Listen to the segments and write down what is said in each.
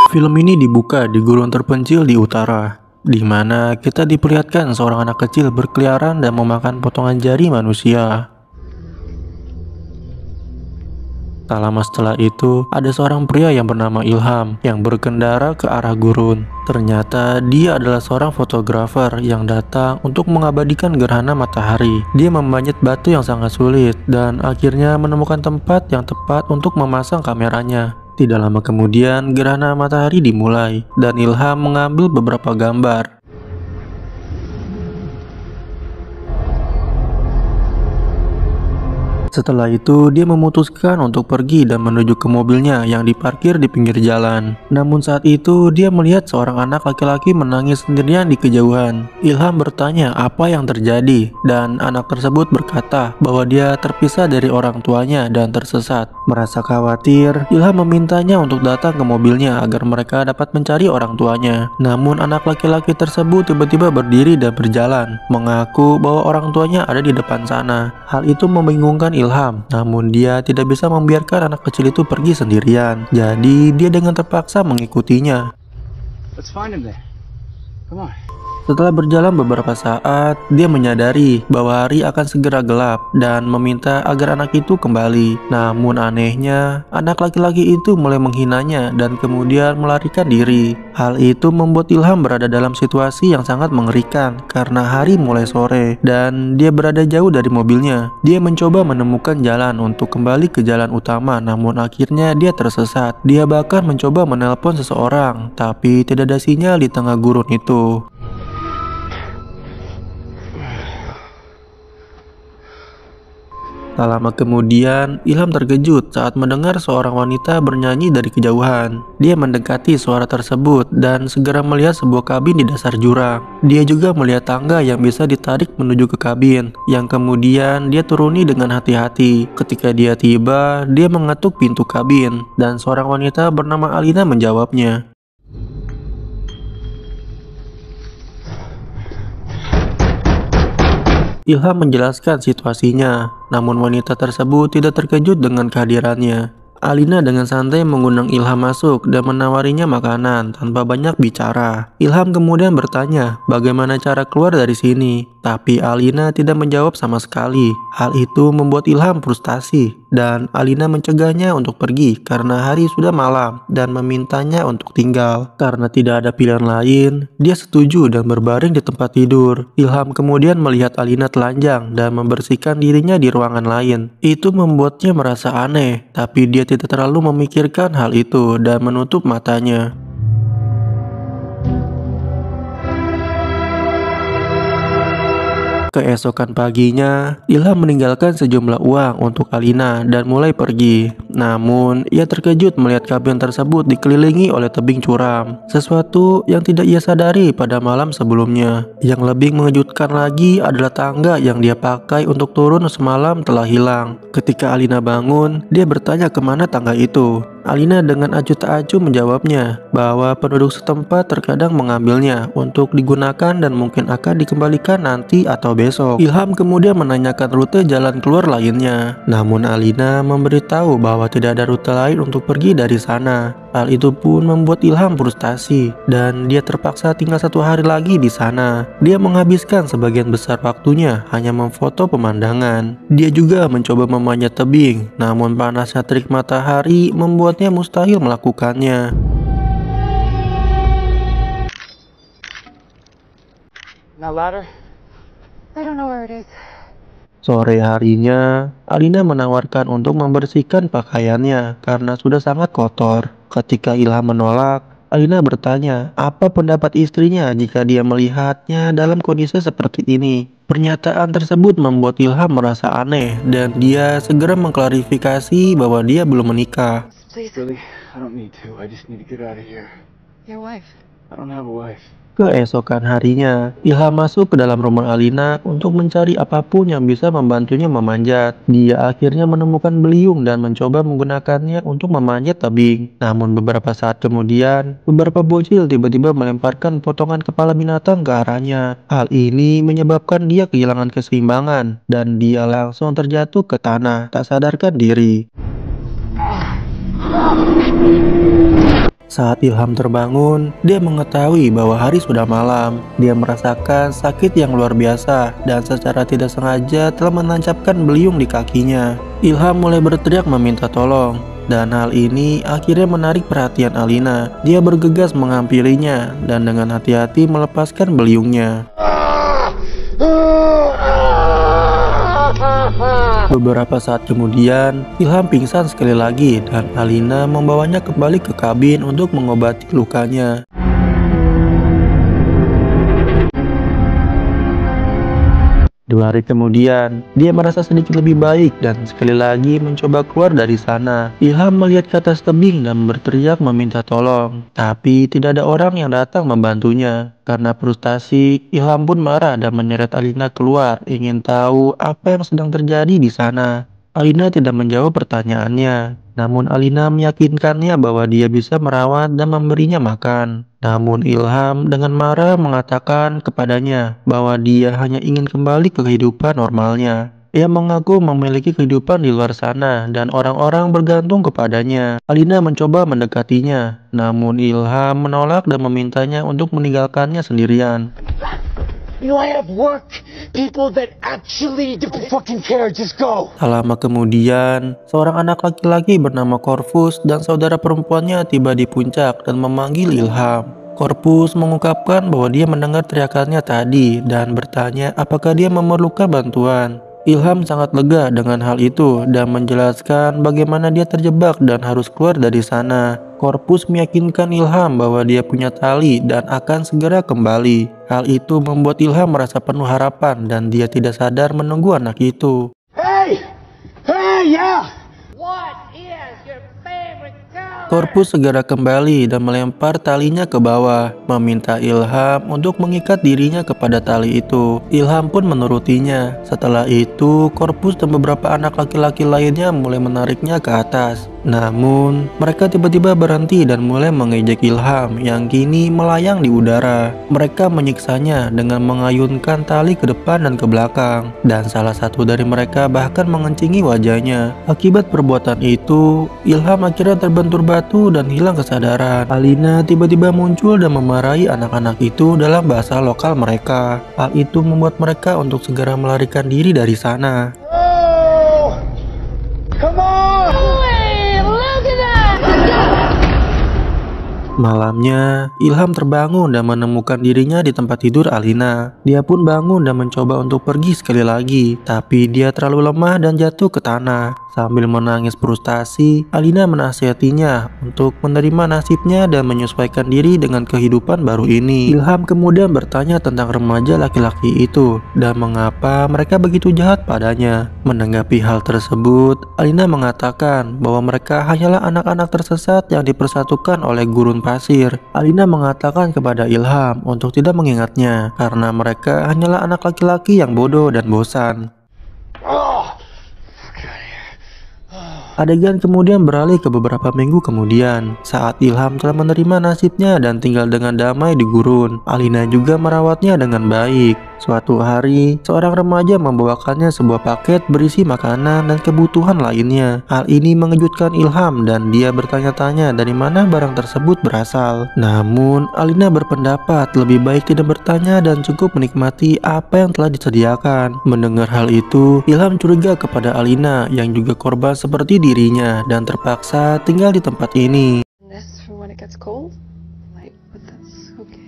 Film ini dibuka di gurun terpencil di utara, di mana kita diperlihatkan seorang anak kecil berkeliaran dan memakan potongan jari manusia. Tak lama setelah itu, ada seorang pria yang bernama Ilham yang berkendara ke arah gurun. Ternyata dia adalah seorang fotografer yang datang untuk mengabadikan gerhana matahari. Dia memanjat batu yang sangat sulit dan akhirnya menemukan tempat yang tepat untuk memasang kameranya. Tidak lama kemudian, gerhana matahari dimulai dan Ilham mengambil beberapa gambar. Setelah itu, dia memutuskan untuk pergi dan menuju ke mobilnya yang diparkir di pinggir jalan. Namun saat itu, dia melihat seorang anak laki-laki menangis sendirian di kejauhan. Ilham bertanya apa yang terjadi, dan anak tersebut berkata bahwa dia terpisah dari orang tuanya dan tersesat. Merasa khawatir, Ilham memintanya untuk datang ke mobilnya agar mereka dapat mencari orang tuanya. Namun anak laki-laki tersebut tiba-tiba berdiri dan berjalan, mengaku bahwa orang tuanya ada di depan sana. Hal itu membingungkan Ilham, namun dia tidak bisa membiarkan anak kecil itu pergi sendirian. Jadi dia dengan terpaksa mengikutinya. Let's find him there. Come on. Setelah berjalan beberapa saat, dia menyadari bahwa hari akan segera gelap dan meminta agar anak itu kembali. Namun anehnya, anak laki-laki itu mulai menghinanya dan kemudian melarikan diri. Hal itu membuat Ilham berada dalam situasi yang sangat mengerikan karena hari mulai sore dan dia berada jauh dari mobilnya. Dia mencoba menemukan jalan untuk kembali ke jalan utama, namun akhirnya dia tersesat. Dia bahkan mencoba menelpon seseorang, tapi tidak ada sinyal di tengah gurun itu. Tak lama kemudian, Ilham terkejut saat mendengar seorang wanita bernyanyi dari kejauhan. Dia mendekati suara tersebut dan segera melihat sebuah kabin di dasar jurang. Dia juga melihat tangga yang bisa ditarik menuju ke kabin, yang kemudian dia turuni dengan hati-hati. Ketika dia tiba, dia mengetuk pintu kabin, dan seorang wanita bernama Alina menjawabnya. Ilham menjelaskan situasinya, namun wanita tersebut tidak terkejut dengan kehadirannya. Alina dengan santai mengundang Ilham masuk dan menawarinya makanan tanpa banyak bicara. Ilham kemudian bertanya bagaimana cara keluar dari sini, tapi Alina tidak menjawab sama sekali. Hal itu membuat Ilham frustasi dan Alina mencegahnya untuk pergi karena hari sudah malam dan memintanya untuk tinggal. Karena tidak ada pilihan lain, dia setuju dan berbaring di tempat tidur. Ilham kemudian melihat Alina telanjang dan membersihkan dirinya di ruangan lain. Itu membuatnya merasa aneh, tapi dia tidak terlalu memikirkan hal itu dan menutup matanya. Keesokan paginya, Ilham meninggalkan sejumlah uang untuk Alina dan mulai pergi. Namun, ia terkejut melihat kabin tersebut dikelilingi oleh tebing curam, sesuatu yang tidak ia sadari pada malam sebelumnya. Yang lebih mengejutkan lagi adalah tangga yang dia pakai untuk turun semalam telah hilang. Ketika Alina bangun, dia bertanya kemana tangga itu. Alina dengan acuh tak acuh menjawabnya bahwa penduduk setempat terkadang mengambilnya untuk digunakan dan mungkin akan dikembalikan nanti atau besok. Ilham kemudian menanyakan rute jalan keluar lainnya, namun Alina memberitahu bahwa tidak ada rute lain untuk pergi dari sana. Hal itu pun membuat Ilham frustasi dan dia terpaksa tinggal 1 hari lagi di sana. Dia menghabiskan sebagian besar waktunya hanya memfoto pemandangan. Dia juga mencoba memanjat tebing, namun panasnya terik matahari membuatnya mustahil melakukannya. Now ladder. I don't know where it is. Sore harinya, Alina menawarkan untuk membersihkan pakaiannya karena sudah sangat kotor. Ketika Ilham menolak, Alina bertanya apa pendapat istrinya jika dia melihatnya dalam kondisi seperti ini. Pernyataan tersebut membuat Ilham merasa aneh dan dia segera mengklarifikasi bahwa dia belum menikah. Please. Really? I don't need to. I just need to get out of here. Your wife. I don't have a wife. Keesokan harinya, Ilham masuk ke dalam rumah Alina untuk mencari apapun yang bisa membantunya memanjat. Dia akhirnya menemukan beliung dan mencoba menggunakannya untuk memanjat tebing. Namun beberapa saat kemudian, beberapa bocil tiba-tiba melemparkan potongan kepala binatang ke arahnya. Hal ini menyebabkan dia kehilangan keseimbangan dan dia langsung terjatuh ke tanah, tak sadarkan diri. Saat Ilham terbangun, dia mengetahui bahwa hari sudah malam. Dia merasakan sakit yang luar biasa dan secara tidak sengaja telah menancapkan beliung di kakinya. Ilham mulai berteriak meminta tolong. Dan hal ini akhirnya menarik perhatian Alina. Dia bergegas menghampirinya dan dengan hati-hati melepaskan beliungnya. Beberapa saat kemudian, Ilham pingsan sekali lagi dan Alina membawanya kembali ke kabin untuk mengobati lukanya. 2 hari kemudian, dia merasa sedikit lebih baik dan sekali lagi mencoba keluar dari sana. Ilham melihat ke atas tebing dan berteriak meminta tolong, tapi tidak ada orang yang datang membantunya. Karena frustasi, Ilham pun marah dan menyeret Alina keluar, ingin tahu apa yang sedang terjadi di sana. Alina tidak menjawab pertanyaannya, namun Alina meyakinkannya bahwa dia bisa merawat dan memberinya makan. Namun Ilham dengan marah mengatakan kepadanya bahwa dia hanya ingin kembali ke kehidupan normalnya. Ia mengaku memiliki kehidupan di luar sana dan orang-orang bergantung kepadanya. Alina mencoba mendekatinya, namun Ilham menolak dan memintanya untuk meninggalkannya sendirian. You know, I have work. People that actually fucking care. Just go. Tak lama kemudian, seorang anak laki-laki bernama Corvus dan saudara perempuannya tiba di puncak dan memanggil Ilham. Corvus mengungkapkan bahwa dia mendengar teriakannya tadi dan bertanya apakah dia memerlukan bantuan. Ilham sangat lega dengan hal itu dan menjelaskan bagaimana dia terjebak dan harus keluar dari sana. Corvus meyakinkan Ilham bahwa dia punya tali dan akan segera kembali. Hal itu membuat Ilham merasa penuh harapan dan dia tidak sadar menunggu anak itu. Hey! Hey, yeah! What is your favorite color? Corvus segera kembali dan melempar talinya ke bawah, meminta Ilham untuk mengikat dirinya kepada tali itu. Ilham pun menurutinya. Setelah itu, Corvus dan beberapa anak laki-laki lainnya mulai menariknya ke atas. Namun, mereka tiba-tiba berhenti dan mulai mengejek Ilham yang kini melayang di udara. Mereka menyiksanya dengan mengayunkan tali ke depan dan ke belakang, dan salah satu dari mereka bahkan mengencingi wajahnya. Akibat perbuatan itu, Ilham akhirnya terbentur batu dan hilang kesadaran. Alina tiba-tiba muncul dan memarahi anak-anak itu dalam bahasa lokal mereka. Hal itu membuat mereka untuk segera melarikan diri dari sana. Oh! Come on! Hey, look at that! Malamnya, Ilham terbangun dan menemukan dirinya di tempat tidur Alina. Dia pun bangun dan mencoba untuk pergi sekali lagi, tapi dia terlalu lemah dan jatuh ke tanah. Sambil menangis frustasi, Alina menasihatinya untuk menerima nasibnya dan menyesuaikan diri dengan kehidupan baru ini. Ilham kemudian bertanya tentang remaja laki-laki itu dan mengapa mereka begitu jahat padanya. Menanggapi hal tersebut, Alina mengatakan bahwa mereka hanyalah anak-anak tersesat yang dipersatukan oleh gurun pasir. Alina mengatakan kepada Ilham untuk tidak mengingatnya karena mereka hanyalah anak laki-laki yang bodoh dan bosan. Oh! Fuck out of here. Adegan kemudian beralih ke beberapa minggu kemudian. Saat Ilham telah menerima nasibnya dan tinggal dengan damai di gurun, Alina juga merawatnya dengan baik. Suatu hari, seorang remaja membawakannya sebuah paket berisi makanan dan kebutuhan lainnya. Hal ini mengejutkan Ilham dan dia bertanya-tanya dari mana barang tersebut berasal. Namun, Alina berpendapat lebih baik tidak bertanya dan cukup menikmati apa yang telah disediakan. Mendengar hal itu, Ilham curiga kepada Alina yang juga korban seperti dirinya dan terpaksa tinggal di tempat ini. This for when it gets cold? Like, but that's okay.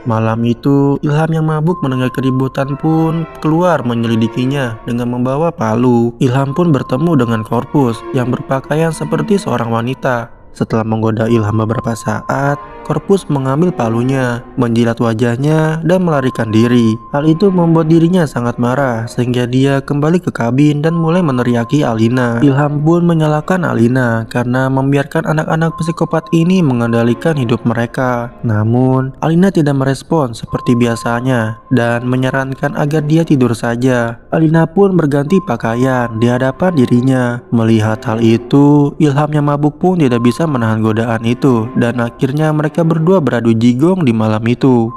Malam itu, Ilham yang mabuk mendengar keributan pun keluar menyelidikinya dengan membawa palu. Ilham pun bertemu dengan Corvus yang berpakaian seperti seorang wanita. Setelah menggoda Ilham beberapa saat, Corvus mengambil palunya, menjilat wajahnya, dan melarikan diri. Hal itu membuat dirinya sangat marah, sehingga dia kembali ke kabin dan mulai meneriaki Alina. Ilham pun menyalahkan Alina karena membiarkan anak-anak psikopat ini mengendalikan hidup mereka. Namun, Alina tidak merespon seperti biasanya dan menyarankan agar dia tidur saja. Alina pun berganti pakaian di hadapan dirinya. Melihat hal itu, Ilham yang mabuk pun tidak bisa menahan godaan itu dan akhirnya mereka berdua beradu jigong di malam itu.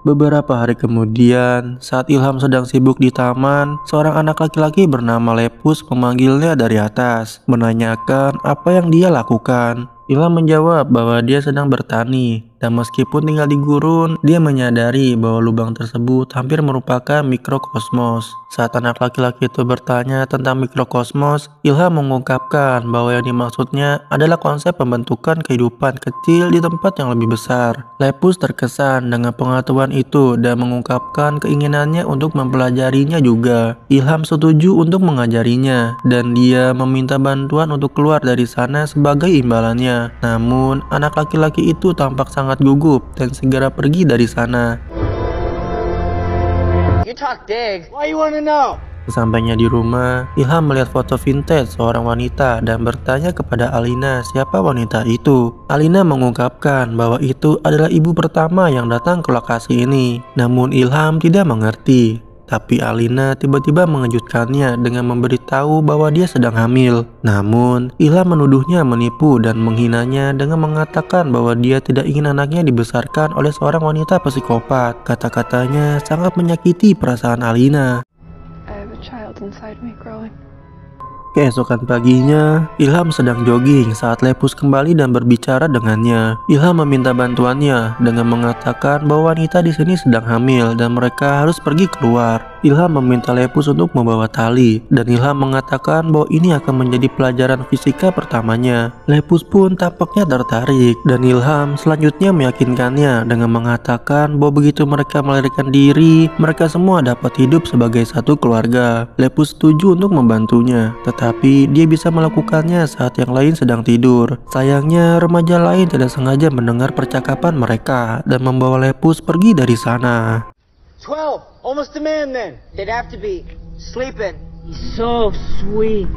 Beberapa hari kemudian, saat Ilham sedang sibuk di taman, seorang anak laki-laki bernama Lepus memanggilnya dari atas, menanyakan apa yang dia lakukan. Ilham menjawab bahwa dia sedang bertani, dan meskipun tinggal di gurun, dia menyadari bahwa lubang tersebut hampir merupakan mikrokosmos. Saat anak laki-laki itu bertanya tentang mikrokosmos, Ilham mengungkapkan bahwa yang dimaksudnya adalah konsep pembentukan kehidupan kecil di tempat yang lebih besar. Lepus terkesan dengan pengetahuan itu dan mengungkapkan keinginannya untuk mempelajarinya juga. Ilham setuju untuk mengajarinya, dan dia meminta bantuan untuk keluar dari sana sebagai imbalannya. Namun, anak laki-laki itu tampak sangat gugup dan segera pergi dari sana. You talk big. Why you wanna know? Sesampainya di rumah, Ilham melihat foto vintage seorang wanita dan bertanya kepada Alina siapa wanita itu. Alina mengungkapkan bahwa itu adalah ibu pertama yang datang ke lokasi ini. Namun Ilham tidak mengerti. Tapi Alina tiba-tiba mengejutkannya dengan memberitahu bahwa dia sedang hamil. Namun, Ilham menuduhnya menipu dan menghinanya dengan mengatakan bahwa dia tidak ingin anaknya dibesarkan oleh seorang wanita psikopat. Kata-katanya sangat menyakiti perasaan Alina. I have a child inside me growing. Keesokan paginya, Ilham sedang jogging saat Lepus kembali dan berbicara dengannya. Ilham meminta bantuannya dengan mengatakan bahwa wanita di sini sedang hamil dan mereka harus pergi keluar. Ilham meminta Lepus untuk membawa tali, dan Ilham mengatakan bahwa ini akan menjadi pelajaran fisika pertamanya. Lepus pun tampaknya tertarik, dan Ilham selanjutnya meyakinkannya dengan mengatakan bahwa begitu mereka melahirkan diri, mereka semua dapat hidup sebagai satu keluarga. Lepus setuju untuk membantunya, tetapi dia bisa melakukannya saat yang lain sedang tidur. Sayangnya, remaja lain tidak sengaja mendengar percakapan mereka dan membawa Lepus pergi dari sana. 12, almost a man then. They'd have to be sleeping. He's so sweet.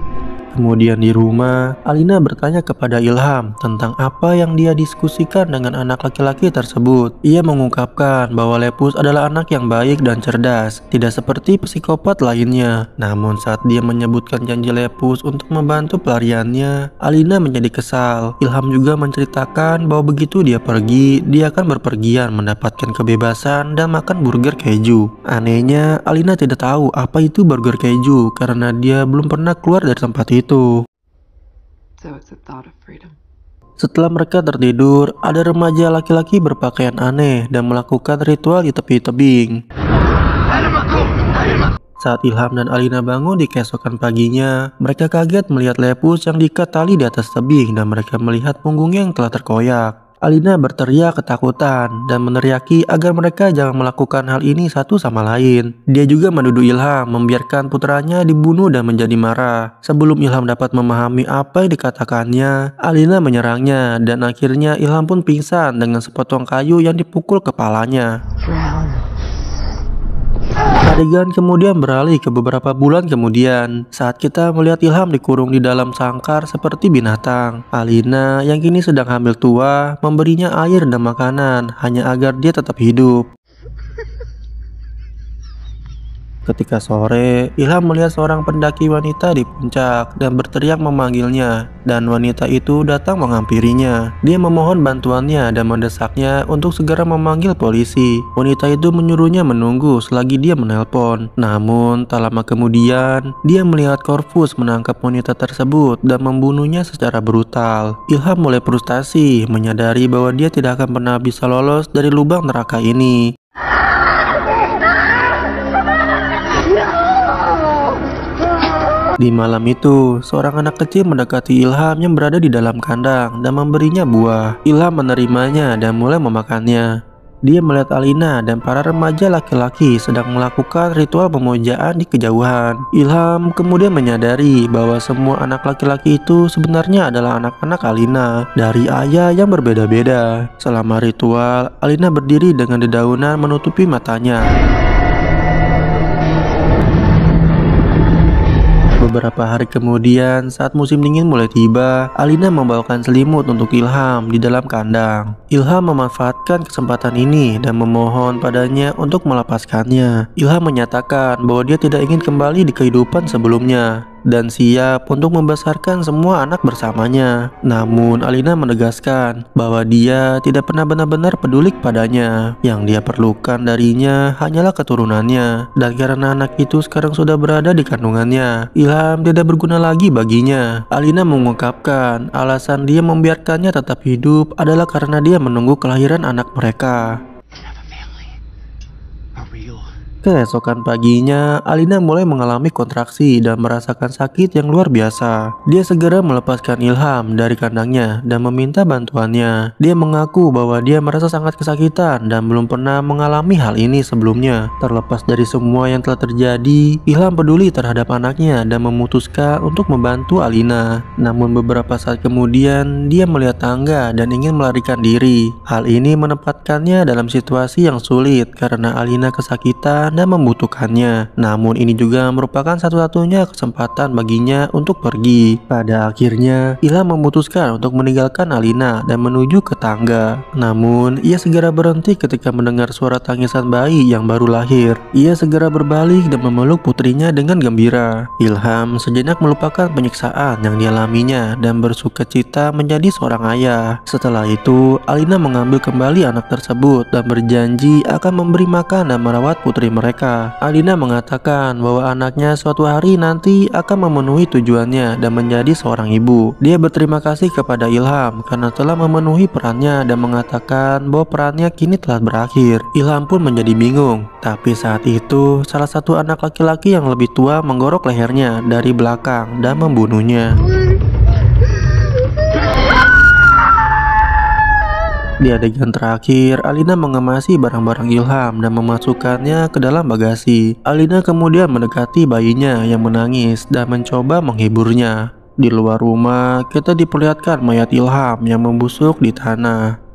Kemudian di rumah, Alina bertanya kepada Ilham tentang apa yang dia diskusikan dengan anak laki-laki tersebut. Ia mengungkapkan bahwa Lepus adalah anak yang baik dan cerdas, tidak seperti psikopat lainnya. Namun saat dia menyebutkan janji Lepus untuk membantu pelariannya, Alina menjadi kesal. Ilham juga menceritakan bahwa begitu dia pergi, dia akan berpergian mendapatkan kebebasan dan makan burger keju. Anehnya, Alina tidak tahu apa itu burger keju karena dia belum pernah keluar dari tempat itu. So it's the thought of freedom. Setelah mereka tertidur, ada remaja laki-laki berpakaian aneh dan melakukan ritual di tepi tebing. Saat Ilham dan Alina bangun di keesokan paginya, mereka kaget melihat Lepus yang diikat tali di atas tebing dan mereka melihat punggungnya yang telah terkoyak. Alina berteriak ketakutan dan meneriaki agar mereka jangan melakukan hal ini satu sama lain. Dia juga menuduh Ilham membiarkan putranya dibunuh dan menjadi marah. Sebelum Ilham dapat memahami apa yang dikatakannya, Alina menyerangnya dan akhirnya Ilham pun pingsan dengan sepotong kayu yang dipukul kepalanya. Adegan kemudian beralih ke beberapa bulan kemudian saat kita melihat Ilham dikurung di dalam sangkar seperti binatang. Alina yang kini sedang hamil tua memberinya air dan makanan hanya agar dia tetap hidup. Ketika sore, Ilham melihat seorang pendaki wanita di puncak dan berteriak memanggilnya, dan wanita itu datang menghampirinya. Dia memohon bantuannya dan mendesaknya untuk segera memanggil polisi. Wanita itu menyuruhnya menunggu selagi dia menelpon. Namun, tak lama kemudian, dia melihat Corvus menangkap wanita tersebut dan membunuhnya secara brutal. Ilham mulai frustasi, menyadari bahwa dia tidak akan pernah bisa lolos dari lubang neraka ini. Di malam itu, seorang anak kecil mendekati Ilham yang berada di dalam kandang dan memberinya buah. Ilham menerimanya dan mulai memakannya. Dia melihat Alina dan para remaja laki-laki sedang melakukan ritual pemujaan di kejauhan. Ilham kemudian menyadari bahwa semua anak laki-laki itu sebenarnya adalah anak-anak Alina dari ayah yang berbeda-beda. Selama ritual, Alina berdiri dengan dedaunan menutupi matanya. Beberapa hari kemudian, saat musim dingin mulai tiba, Alina membawakan selimut untuk Ilham di dalam kandang. Ilham memanfaatkan kesempatan ini dan memohon padanya untuk melepaskannya. Ilham menyatakan bahwa dia tidak ingin kembali di kehidupan sebelumnya. dan siap untuk membesarkan semua anak bersamanya. Namun Alina menegaskan bahwa dia tidak pernah benar-benar peduli padanya. Yang dia perlukan darinya hanyalah keturunannya, dan karena anak itu sekarang sudah berada di kandungannya, Ilham tidak berguna lagi baginya. Alina mengungkapkan alasan dia membiarkannya tetap hidup adalah karena dia menunggu kelahiran anak mereka. Keesokan paginya, Alina mulai mengalami kontraksi dan merasakan sakit yang luar biasa. Dia segera melepaskan Ilham dari kandangnya dan meminta bantuannya. Dia mengaku bahwa dia merasa sangat kesakitan dan belum pernah mengalami hal ini sebelumnya. Terlepas dari semua yang telah terjadi, Ilham peduli terhadap anaknya dan memutuskan untuk membantu Alina. Namun beberapa saat kemudian, dia melihat tangga dan ingin melarikan diri. Hal ini menempatkannya dalam situasi yang sulit karena Alina kesakitan dan membutuhkannya. Namun ini juga merupakan satu-satunya kesempatan baginya untuk pergi. Pada akhirnya, Ilham memutuskan untuk meninggalkan Alina dan menuju ke tangga. Namun, ia segera berhenti ketika mendengar suara tangisan bayi yang baru lahir. Ia segera berbalik dan memeluk putrinya dengan gembira. Ilham sejenak melupakan penyiksaan yang dialaminya dan bersukacita menjadi seorang ayah. Setelah itu, Alina mengambil kembali anak tersebut dan berjanji akan memberi makan dan merawat putri mereka. Alina mengatakan bahwa anaknya suatu hari nanti akan memenuhi tujuannya dan menjadi seorang ibu. Dia berterima kasih kepada Ilham karena telah memenuhi perannya dan mengatakan bahwa perannya kini telah berakhir. Ilham pun menjadi bingung. Tapi saat itu, salah satu anak laki-laki yang lebih tua menggorok lehernya dari belakang dan membunuhnya. Di adegan terakhir, Alina mengemasi barang-barang Ilham dan memasukkannya ke dalam bagasi. Alina kemudian mendekati bayinya yang menangis dan mencoba menghiburnya. Di luar rumah, kita diperlihatkan mayat Ilham yang membusuk di tanah.